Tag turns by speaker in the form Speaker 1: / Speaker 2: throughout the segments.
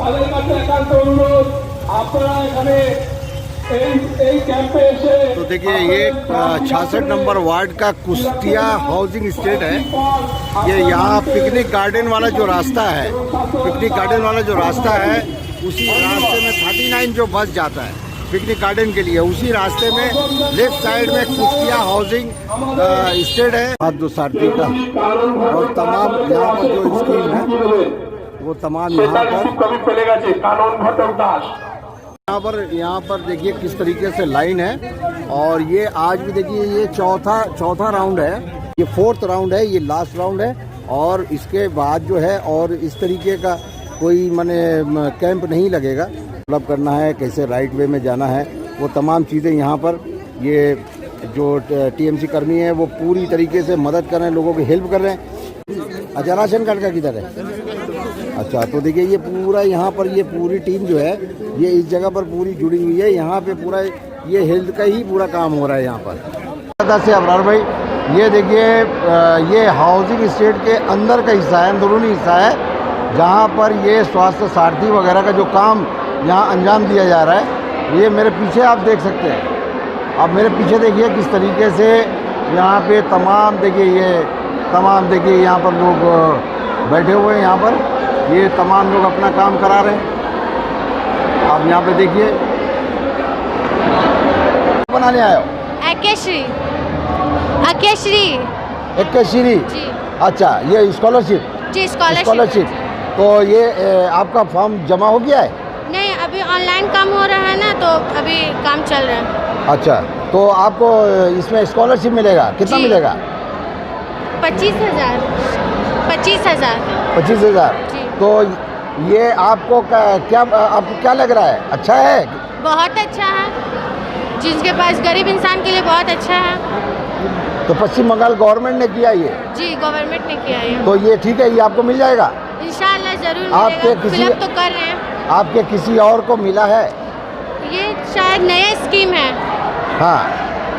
Speaker 1: তাদের কাছে একান্ত অনুরোধ আপনারা এখানে এই ক্যাম্পে এসে।
Speaker 2: तो देखिए ये 66 नंबर वार्ड का कुश्तिया हाउसिंग स्टेट है। ये यहाँ पिकनिक गार्डन वाला जो रास्ता है, पिकनिक गार्डन वाला जो रास्ता है, उसी रास्ते में 39 जो बस जाता है पिकनिक गार्डन के लिए, उसी रास्ते में लेफ्ट साइड में कुश्तिया हाउसिंग स्टेट है। हाथ सारथी का और तमाम यहाँ पर जो स्कीम है वो तमाम यहाँ पर देखिए किस तरीके से लाइन है। और ये आज भी देखिए ये चौथा राउंड है, ये 4th राउंड है, ये लास्ट राउंड है। और इसके बाद जो है और इस तरीके का कोई माने कैंप नहीं लगेगा। डेवलप करना है, कैसे राइट वे में जाना है, वो तमाम चीज़ें यहाँ पर ये जो टीएमसी कर्मी है वो पूरी तरीके से मदद कर रहे हैं, लोगों की हेल्प कर रहे हैं। अच्छा, राशन कार्ड का किधर है? अच्छा, तो देखिए ये पूरा यहाँ पर ये पूरी टीम जो है ये इस जगह पर पूरी जुड़ी हुई है। यहाँ पे पूरा ये हेल्थ का ही पूरा काम हो रहा है यहाँ पर। से अबरार भाई, ये देखिए ये हाउसिंग स्टेट के अंदर का हिस्सा है, अंदरूनी हिस्सा है, जहाँ पर ये स्वास्थ्य सारथी वगैरह का जो काम यहाँ अंजाम दिया जा रहा है। ये मेरे पीछे आप देख सकते हैं। आप मेरे पीछे देखिए किस तरीके से यहाँ पे तमाम देखिए यहाँ पर लोग बैठे हुए हैं। यहाँ पर ये तमाम लोग अपना काम करा रहे हैं। आप यहाँ पे देखिए, बनाने आए हो? एक्केश्री
Speaker 3: जी।
Speaker 2: अच्छा, ये स्कॉलरशिप?
Speaker 3: जी, स्कॉलरशिप।
Speaker 2: तो ये आपका फॉर्म जमा हो गया है?
Speaker 3: नहीं, अभी ऑनलाइन काम हो रहा है ना, तो अभी काम चल रहा है।
Speaker 2: अच्छा, तो आपको इसमें स्कॉलरशिप मिलेगा, कितना मिलेगा?
Speaker 3: 25,000।
Speaker 2: 25,000। तो ये आपको क्या लग रहा है? अच्छा है?
Speaker 3: बहुत अच्छा है, जिसके पास गरीब इंसान के लिए बहुत अच्छा है।
Speaker 2: तो पश्चिम बंगाल गवर्नमेंट ने किया ये?
Speaker 3: जी, गवर्नमेंट ने किया है।
Speaker 2: तो ये ठीक है, ये आपको मिल जाएगा
Speaker 3: इंशाल्लाह, जरूर
Speaker 2: आपके किसी
Speaker 3: फिलअप तो कर रहे हैं।
Speaker 2: आपके किसी और को मिला है?
Speaker 3: ये शायद नया स्कीम है।
Speaker 2: हाँ,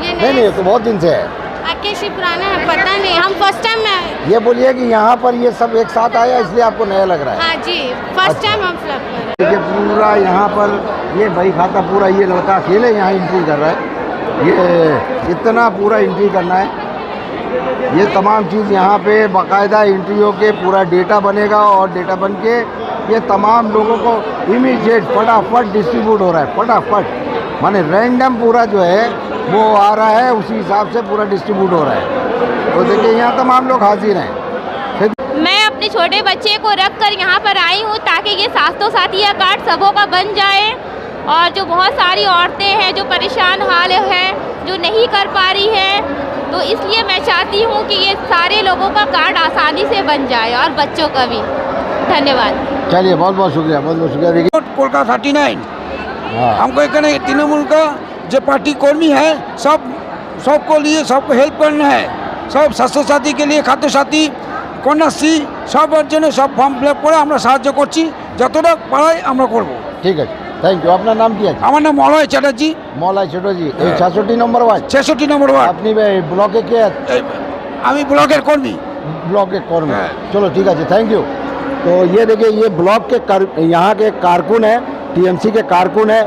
Speaker 2: नहीं, ये तो बहुत दिन से है।
Speaker 3: आकेशी पुराना है, पता नहीं, हम फर्स्ट टाइम में।
Speaker 2: ये बोलिए कि यहाँ पर ये सब एक साथ आया इसलिए आपको नया लग रहा है?
Speaker 3: हाँ जी, फर्स्ट टाइम हम फिलअप कर रहे हैं।
Speaker 2: देखिए पूरा यहाँ पर ये भाई खाता पूरा ये लड़का अकेले यहाँ एंट्री कर रहा है। ये इतना पूरा एंट्री करना है। ये तमाम चीज़ यहाँ पे बाकायदा एंट्रियों के पूरा डेटा बनेगा और डेटा बन के ये तमाम लोगों को इमीडिएट फटाफट डिस्ट्रीब्यूट हो रहा है। फटाफट माने रैंडम पूरा जो है वो आ रहा है, उसी हिसाब से पूरा डिस्ट्रीब्यूट हो रहा है। तो देखिए यहाँ तमाम लोग हाजिर हैं।
Speaker 4: मैं अपने छोटे बच्चे को रख कर यहाँ पर आई हूँ ताकि ये स्वास्थ्य साथी कार्ड सबों का बन जाए। और जो बहुत सारी औरतें हैं जो परेशान हाल है, जो नहीं कर पा रही है, तो इसलिए मैं चाहती हूँ कि ये सारे लोगों का कार्ड आसानी से बन जाए और बच्चों का भी। धन्यवाद।
Speaker 2: चलिए, बहुत बहुत शुक्रिया, बहुत बहुत शुक्रिया। देखिए
Speaker 5: कोलकाता 39
Speaker 2: हाँ।
Speaker 5: हमको कहने तृणमूल का जो पार्टी कर्मी है सबको लिए सबको हेल्प करना है। सब स्वास्थ्य साथी के लिए खाद्य साथी कन्याश्री सब जन सब फर्म फिल आप করে আমরা সাহায্য করছি, যতটা পারাই আমরা করব।
Speaker 2: ঠিক আছে, থ্যাংক ইউ। আপনার নাম কি আছে?
Speaker 5: আমার নাম মলয় চ্যাটার্জি।
Speaker 2: মলয় চ্যাটার্জি, এই 66 নম্বর ওয়ার্ড?
Speaker 5: 66 নম্বর ওয়ার্ড।
Speaker 2: আপনি ব্লকে কে?
Speaker 5: আমি ব্লকের কর্মী।
Speaker 2: ब्लॉक के कॉर्नर। चलो ठीक है, थैंक यू। तो ये देखिए ये ब्लॉक के यहाँ के कारकुन है, टीएमसी के कारकुन है,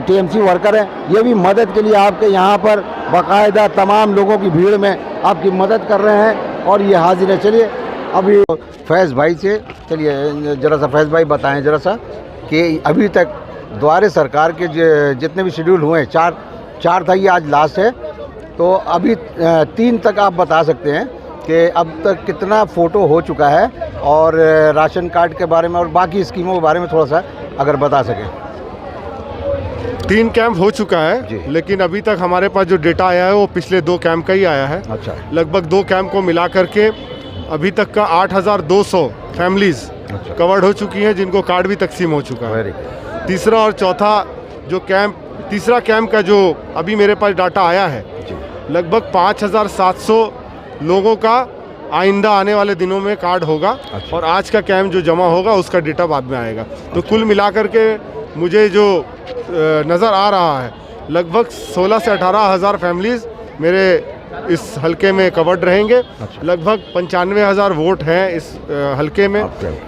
Speaker 2: टीएमसी वर्कर है। ये भी मदद के लिए आपके यहाँ पर बाकायदा तमाम लोगों की भीड़ में आपकी मदद कर रहे हैं और ये हाजिर है। चलिए अभी फैज़ भाई से, चलिए ज़रा सा फैज़ भाई बताएं ज़रा सा कि अभी तक द्वारे सरकार के जितने भी शेड्यूल हुए हैं, चार था, ये आज लास्ट है, तो अभी 3 तक आप बता सकते हैं कि अब तक कितना फ़ोटो हो चुका है और राशन कार्ड के बारे में और बाकी स्कीमों के बारे में थोड़ा सा अगर बता सकें।
Speaker 6: 3 कैंप हो चुका है, लेकिन अभी तक हमारे पास जो डेटा आया है वो पिछले 2 कैंप का ही आया है।
Speaker 2: अच्छा।
Speaker 6: लगभग 2 कैंप को मिला करके अभी तक का 8,200 फैमिलीज़ कवर्ड हो चुकी हैं, जिनको कार्ड भी तकसीम हो चुका है। तीसरा और चौथा जो कैंप, तीसरा कैंप का जो अभी मेरे पास डाटा आया है, लगभग 5,700 लोगों का आइंदा आने वाले दिनों में कार्ड होगा। अच्छा। और आज का कैंप जो जमा होगा उसका डेटा बाद में आएगा। तो कुल मिलाकर के मुझे जो नज़र आ रहा है लगभग 16 से 18 हज़ार फैमिलीज़ मेरे इस हलके में कवर्ड रहेंगे। लगभग 95,000 वोट हैं इस हलके में,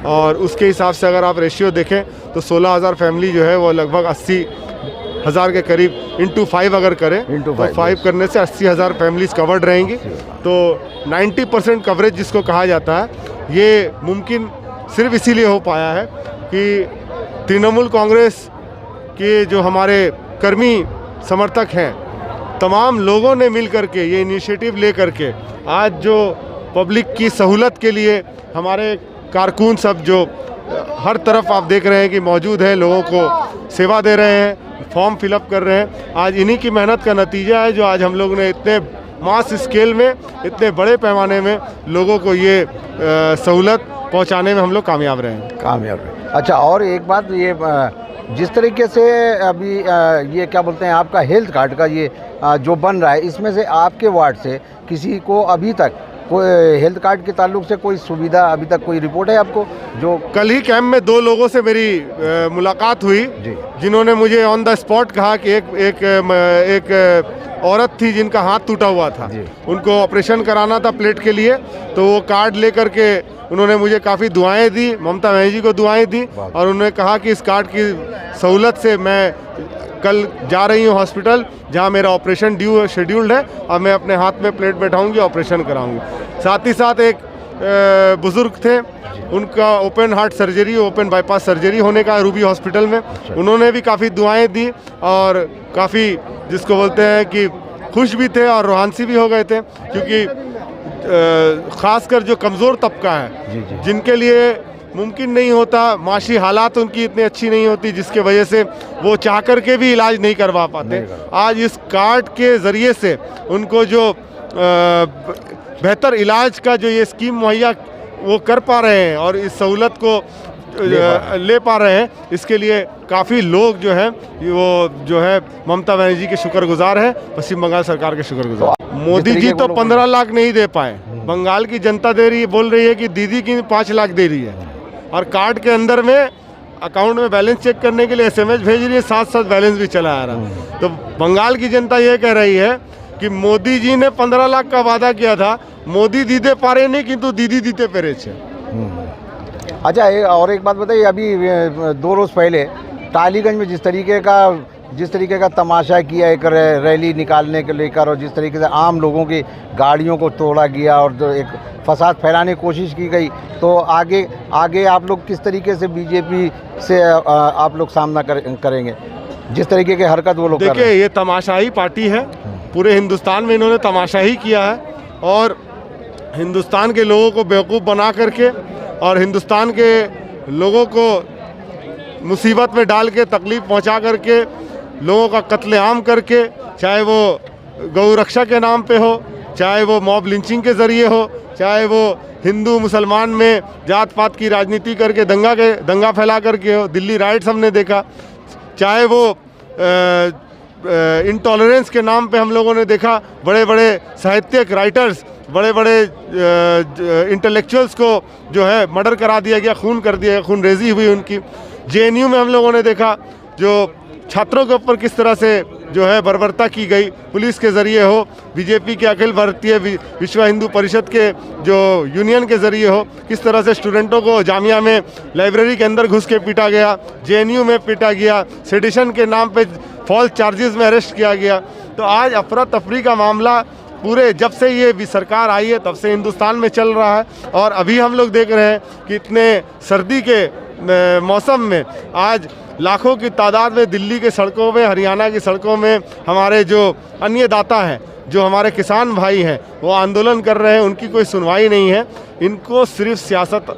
Speaker 6: और उसके हिसाब से अगर आप रेशियो देखें तो 16,000 फैमिली जो है वो लगभग 80,000 के करीब इंटू 5 अगर करें तो 5 करने से 80,000 फैमिलीज कवर्ड रहेंगी। तो 90% कवरेज जिसको कहा जाता है, ये मुमकिन सिर्फ इसीलिए हो पाया है कि तृणमूल कांग्रेस के जो हमारे कर्मी समर्थक हैं, तमाम लोगों ने मिल करके ये इनिशिएटिव ले करके आज जो पब्लिक की सहूलत के लिए हमारे कारकुन सब जो हर तरफ आप देख रहे हैं कि मौजूद है, लोगों को सेवा दे रहे हैं, फॉर्म फिलअप कर रहे हैं। आज इन्हीं की मेहनत का नतीजा है जो आज हम लोग ने इतने मास स्केल में, इतने बड़े पैमाने में लोगों को ये सहूलत पहुंचाने में हम लोग कामयाब रहे हैं।
Speaker 2: अच्छा, और एक बात, ये जिस तरीके से अभी ये क्या बोलते हैं आपका हेल्थ कार्ड का ये जो बन रहा है, इसमें से आपके वार्ड से किसी को अभी तक कोई हेल्थ कार्ड के ताल्लुक से कोई सुविधा, अभी तक कोई रिपोर्ट है आपको? जो
Speaker 6: कल ही कैंप में 2 लोगों से मेरी मुलाकात हुई जिन्होंने मुझे ऑन द स्पॉट कहा कि एक औरत थी जिनका हाथ टूटा हुआ था, उनको ऑपरेशन कराना था प्लेट के लिए, तो वो कार्ड लेकर के उन्होंने मुझे काफ़ी दुआएं दी, ममता बनर्जी को दुआएं दी, और उन्होंने कहा कि इस कार्ड की सहूलत से मैं कल जा रही हूँ हॉस्पिटल जहाँ मेरा ऑपरेशन शेड्यूल्ड है, और मैं अपने हाथ में प्लेट बैठाऊंगी, ऑपरेशन कराऊंगी। साथ ही साथ एक बुज़ुर्ग थे, उनका open heart surgery, open bypass surgery होने का रूबी हॉस्पिटल में, उन्होंने भी काफ़ी दुआएं दी और काफ़ी जिसको बोलते हैं कि खुश भी थे और रोहानसी भी हो गए थे, क्योंकि ख़ासकर जो कमज़ोर तबका है जिनके लिए मुमकिन नहीं होता, माशी हालात उनकी इतनी अच्छी नहीं होती जिसके वजह से वो चाह कर के भी इलाज नहीं करवा पाते, आज इस कार्ड के ज़रिए से उनको जो बेहतर इलाज का जो ये स्कीम मुहैया वो कर पा रहे हैं और इस सहूलत को ले पा रहे हैं, इसके लिए काफ़ी लोग जो है वो जो है ममता बनर्जी के शुक्रगुजार हैं, पश्चिम बंगाल सरकार के शुक्रगुजार। मोदी जी तो 15 लाख नहीं दे पाए, बंगाल की जनता दे रही है, बोल रही है कि दीदी की 5 लाख दे रही है, और कार्ड के अंदर में अकाउंट में बैलेंस चेक करने के लिए SMS भेज रही है, साथ साथ बैलेंस भी चला आ रहा। तो बंगाल की जनता ये कह रही है कि मोदी जी ने 15 लाख का वादा किया था, मोदी दीदे पारे नहीं किंतु दीदी दीते पेरे छे।
Speaker 2: अच्छा, और एक बात बताइए, अभी 2 रोज़ पहले टालीगंज में जिस तरीके का तमाशा किया, एक रैली निकालने के लेकर, और जिस तरीके से आम लोगों की गाड़ियों को तोड़ा गया और जो एक फसाद फैलाने की कोशिश की गई, तो आगे आप लोग किस तरीके से बीजेपी से आप लोग सामना करेंगे, जिस तरीके की हरकत वो लोग?
Speaker 6: देखिए, ये तमाशाई पार्टी है, पूरे हिंदुस्तान में इन्होंने तमाशा ही किया है, और हिंदुस्तान के लोगों को बेवकूफ़ बना करके और हिंदुस्तान के लोगों को मुसीबत में डाल के, तकलीफ़ पहुंचा करके, लोगों का कत्लेआम करके, चाहे वो गौ रक्षा के नाम पे हो, चाहे वो मॉब लिंचिंग के ज़रिए हो, चाहे वो हिंदू मुसलमान में जात पात की राजनीति करके दंगा फैला करके हो, दिल्ली राइट्स हमने देखा, चाहे वो इंटॉलरेंस के नाम पे हम लोगों ने देखा बड़े बड़े साहित्यिक राइटर्स, बड़े बड़े इंटेलेक्चुअल्स को जो है मर्डर करा दिया गया, खून कर दिया गया, खून रेजी हुई उनकी। JNU में हम लोगों ने देखा जो छात्रों के ऊपर किस तरह से जो है बर्बरता की गई, पुलिस के ज़रिए हो, बीजेपी के अखिल भारतीय विश्व हिंदू परिषद के जो यूनियन के ज़रिए हो, किस तरह से स्टूडेंटों को जामिया में लाइब्रेरी के अंदर घुस के पीटा गया, JNU में पीटा गया, सेडिशन के नाम पे फॉल्स चार्जेस में अरेस्ट किया गया। तो आज अफरा तफरी का मामला पूरे जब से ये सरकार आई है तब से हिंदुस्तान में चल रहा है, और अभी हम लोग देख रहे हैं कि इतने सर्दी के मौसम में आज लाखों की तादाद में दिल्ली के सड़कों में, हरियाणा की सड़कों में हमारे जो अन्य दाता हैं, जो हमारे किसान भाई हैं, वो आंदोलन कर रहे हैं, उनकी कोई सुनवाई नहीं है। इनको सिर्फ सियासत,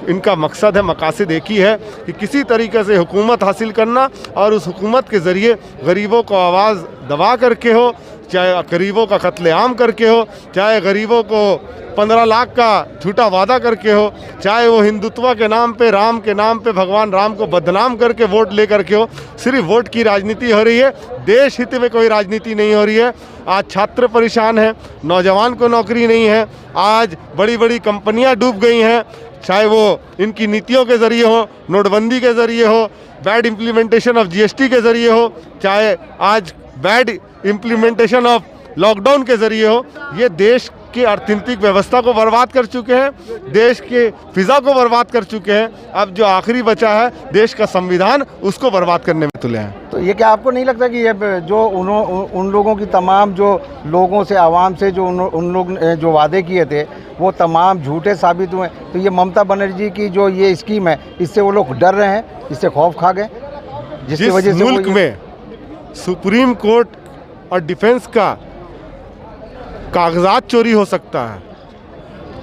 Speaker 6: इनका मकसद है, मकासद एक ही है कि किसी तरीके से हुकूमत हासिल करना, और उस हुकूमत के ज़रिए गरीबों को आवाज़ दबा करके हो, चाहे गरीबों का कत्लेआम करके हो, चाहे गरीबों को 15 लाख का झूठा वादा करके हो, चाहे वो हिंदुत्व के नाम पे, राम के नाम पे भगवान राम को बदनाम करके वोट ले करके हो। सिर्फ वोट की राजनीति हो रही है, देश हित में कोई राजनीति नहीं हो रही है। आज छात्र परेशान हैं, नौजवान को नौकरी नहीं है, आज बड़ी बड़ी कंपनियां डूब गई हैं, चाहे वो इनकी नीतियों के ज़रिए हो, नोटबंदी के ज़रिए हो, बैड इम्प्लीमेंटेशन ऑफ GST के ज़रिए हो, चाहे आज बैड इम्प्लीमेंटेशन ऑफ लॉकडाउन के ज़रिए हो, ये देश की अर्थनीतिक व्यवस्था को बर्बाद कर चुके हैं, देश के फिज़ा को बर्बाद कर चुके हैं। अब जो आखिरी बचा है देश का संविधान, उसको बर्बाद करने में तुले हैं।
Speaker 2: तो ये क्या आपको नहीं लगता कि ये जो उन लोगों की तमाम जो लोगों से, आवाम से जो उन लोग ने जो वादे किए थे वो तमाम झूठे साबित हुए? तो ये ममता बनर्जी की जो ये स्कीम है, इससे वो लोग डर रहे हैं, इससे खौफ खा गए, जिसकी वजह से
Speaker 6: मुल्क में सुप्रीम कोर्ट और डिफेंस का कागजात चोरी हो सकता है,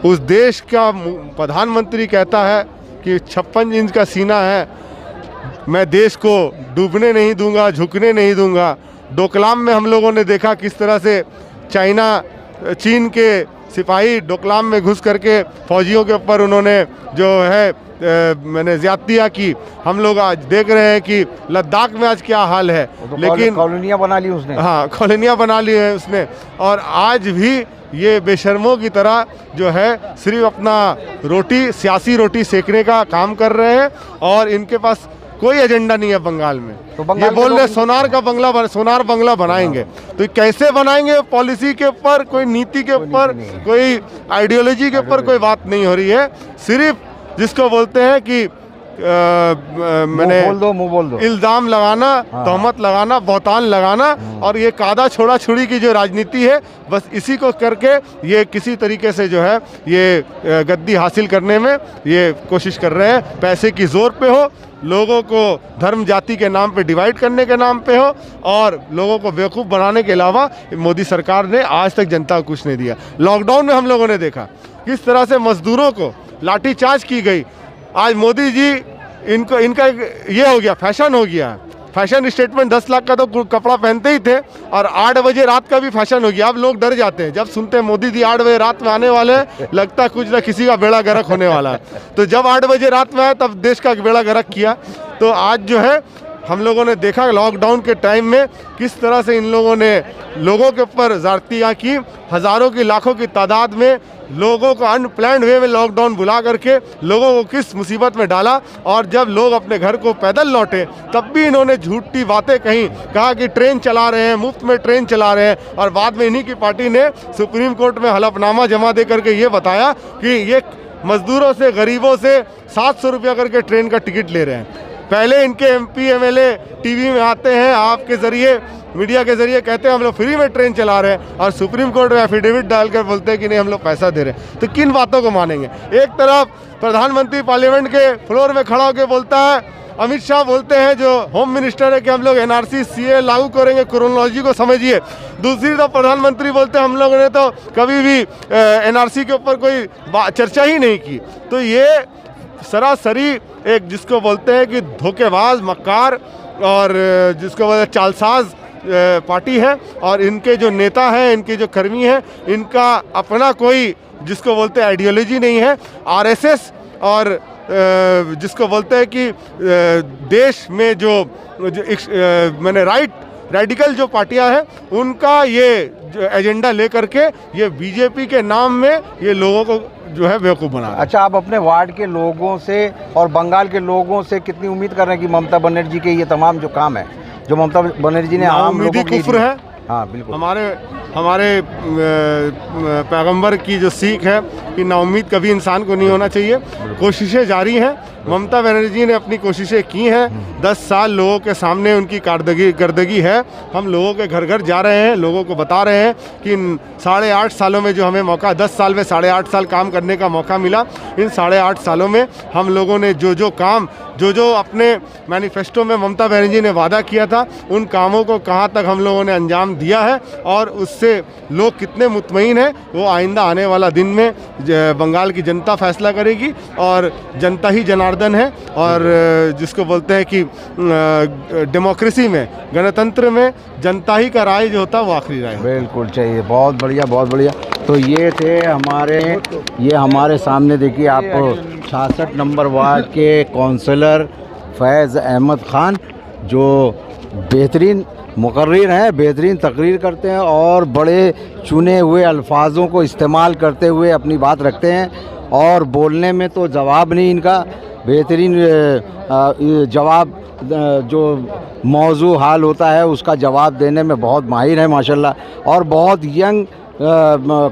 Speaker 6: उस देश का प्रधानमंत्री कहता है कि 56 इंच का सीना है, मैं देश को डूबने नहीं दूंगा, झुकने नहीं दूंगा। डोकलाम में हम लोगों ने देखा किस तरह से चीन के सिपाही डोकलाम में घुस करके फौजियों के ऊपर उन्होंने जो है मैंने ज़्यादतियाँ की। हम लोग आज देख रहे हैं कि लद्दाख में आज क्या हाल है,
Speaker 2: तो
Speaker 6: लेकिन
Speaker 2: कॉलोनियाँ बना ली उसने।
Speaker 6: हाँ, कॉलोनियाँ बना ली है उसने, और आज भी ये बेशर्मों की तरह जो है सिर्फ अपना रोटी, सियासी रोटी सेकने का काम कर रहे हैं, और इनके पास कोई एजेंडा नहीं है बंगाल में।
Speaker 2: तो बंगाल
Speaker 6: ये बोल रहे सोनार बंगला बनाएंगे, तो कैसे बनाएंगे? पॉलिसी के ऊपर, कोई नीति के ऊपर, कोई आइडियोलॉजी के ऊपर कोई बात नहीं हो रही है। सिर्फ जिसको बोलते हैं कि मैंने
Speaker 2: मुंह बोल दो,
Speaker 6: इल्ज़ाम लगाना, तहमत लगाना, बहतान लगाना, और ये कादा छोड़ा छुड़ी की जो राजनीति है, बस इसी को करके ये किसी तरीके से जो है ये गद्दी हासिल करने में ये कोशिश कर रहे हैं। पैसे की ज़ोर पे हो, लोगों को धर्म जाति के नाम पे डिवाइड करने के नाम पे हो, और लोगों को बेवकूफ़ बनाने के अलावा मोदी सरकार ने आज तक जनता को कुछ नहीं दिया। लॉकडाउन में हम लोगों ने देखा किस तरह से मजदूरों को लाठीचार्ज की गई। आज मोदी जी इनका ये हो गया, फैशन हो गया, फैशन स्टेटमेंट 10 लाख का तो कपड़ा पहनते ही थे, और 8 बजे रात का भी फैशन हो गया। अब लोग डर जाते हैं जब सुनते हैं मोदी जी 8 बजे रात में आने वाले हैं, लगता है कुछ ना किसी का बेड़ा गर्क होने वाला है। तो जब 8 बजे रात में आया तब देश का बेड़ा गर्क किया। तो आज जो है हम लोगों ने देखा लॉकडाउन के टाइम में किस तरह से इन लोगों ने लोगों के ऊपर ज़्यादतियाँ की, हज़ारों की लाखों की तादाद में लोगों को अनप्लान्ड वे में लॉकडाउन बुला करके लोगों को किस मुसीबत में डाला। और जब लोग अपने घर को पैदल लौटे तब भी इन्होंने झूठी बातें कहा कि ट्रेन चला रहे हैं, मुफ्त में ट्रेन चला रहे हैं, और बाद में इन्हीं की पार्टी ने सुप्रीम कोर्ट में हलफनामा जमा दे करके ये बताया कि ये मजदूरों से, गरीबों से 700 रुपया करके ट्रेन का टिकट ले रहे हैं। पहले इनके MP MLA टीवी में आते हैं, आपके ज़रिए, मीडिया के ज़रिए कहते हैं हम लोग फ्री में ट्रेन चला रहे हैं, और सुप्रीम कोर्ट में एफिडेविट डालकर बोलते हैं कि नहीं हम लोग पैसा दे रहे हैं। तो किन बातों को मानेंगे? एक तरफ प्रधानमंत्री पार्लियामेंट के फ्लोर में खड़ा होकर बोलता है, अमित शाह बोलते हैं जो होम मिनिस्टर है कि हम लोग NRC CA लागू करेंगे, क्रोनोलॉजी को समझिए। दूसरी तरफ प्रधानमंत्री बोलते हैं हम लोगों ने तो कभी भी NRC के ऊपर कोई चर्चा ही नहीं की। तो ये सरासरी एक जिसको बोलते हैं कि धोखेबाज, मक्कार, और जिसको बोलते हैं चालसाज पार्टी है, और इनके जो नेता हैं, इनके जो कर्मी हैं, इनका अपना कोई जिसको बोलते हैं आइडियोलॉजी नहीं है। RSS और जिसको बोलते हैं कि देश में जो मैंने रेडिकल जो पार्टियां हैं, उनका ये जो एजेंडा लेकर के ये बीजेपी के नाम में ये लोगों को जो है बेवकूफ़ बना।
Speaker 2: अच्छा, आप अपने वार्ड के लोगों से और बंगाल के लोगों से कितनी उम्मीद कर रहे हैं कि ममता बनर्जी के ये तमाम जो काम है, जो ममता बनर्जी ने आम लोगों को
Speaker 6: कुफ्र है?
Speaker 2: हाँ बिल्कुल।
Speaker 6: हमारे पैगंबर की जो सीख है कि नाउम्मीद कभी इंसान को नहीं होना चाहिए। कोशिशें जारी हैं, ममता बनर्जी ने अपनी कोशिशें की हैं। 10 साल लोगों के सामने उनकी कारदगी है। हम लोगों के घर घर जा रहे हैं, लोगों को बता रहे हैं कि इन 8.5 सालों में जो हमें मौका, 10 साल में 8.5 साल काम करने का मौका मिला, इन 8.5 सालों में हम लोगों ने जो काम जो अपने मैनिफेस्टो में ममता बनर्जी ने वादा किया था, उन कामों को कहाँ तक हम लोगों ने अंजाम दिया है, और उससे लोग कितने मुतमईन हैं वो आइंदा आने वाला दिन में बंगाल की जनता फैसला करेगी। और जनता ही जनार्दन है, और जिसको बोलते हैं कि डेमोक्रेसी में, गणतंत्र में जनता ही का राय जो होता है वो आखिरी राय।
Speaker 2: बिल्कुल चाहिए। बहुत बढ़िया, बहुत बढ़िया। तो ये थे हमारे सामने देखिए आप 66 नंबर वार्ड के काउंसलर फैज़ अहमद ख़ान, जो बेहतरीन मुकर्रिर हैं, बेहतरीन तकरीर करते हैं और बड़े चुने हुए अल्फाजों को इस्तेमाल करते हुए अपनी बात रखते हैं, और बोलने में तो जवाब नहीं इनका, बेहतरीन जवाब जो मौजू हाल होता है उसका जवाब देने में बहुत माहिर है माशाल्लाह, और बहुत यंग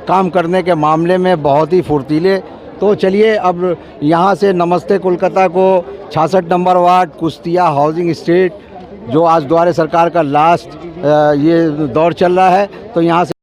Speaker 2: काम करने के मामले में बहुत ही फुर्तीले। तो चलिए अब यहाँ से नमस्ते कोलकाता को 66 number ward Kushtia housing state जो आज द्वारे सरकार का लास्ट ये दौर चल रहा है, तो यहाँ से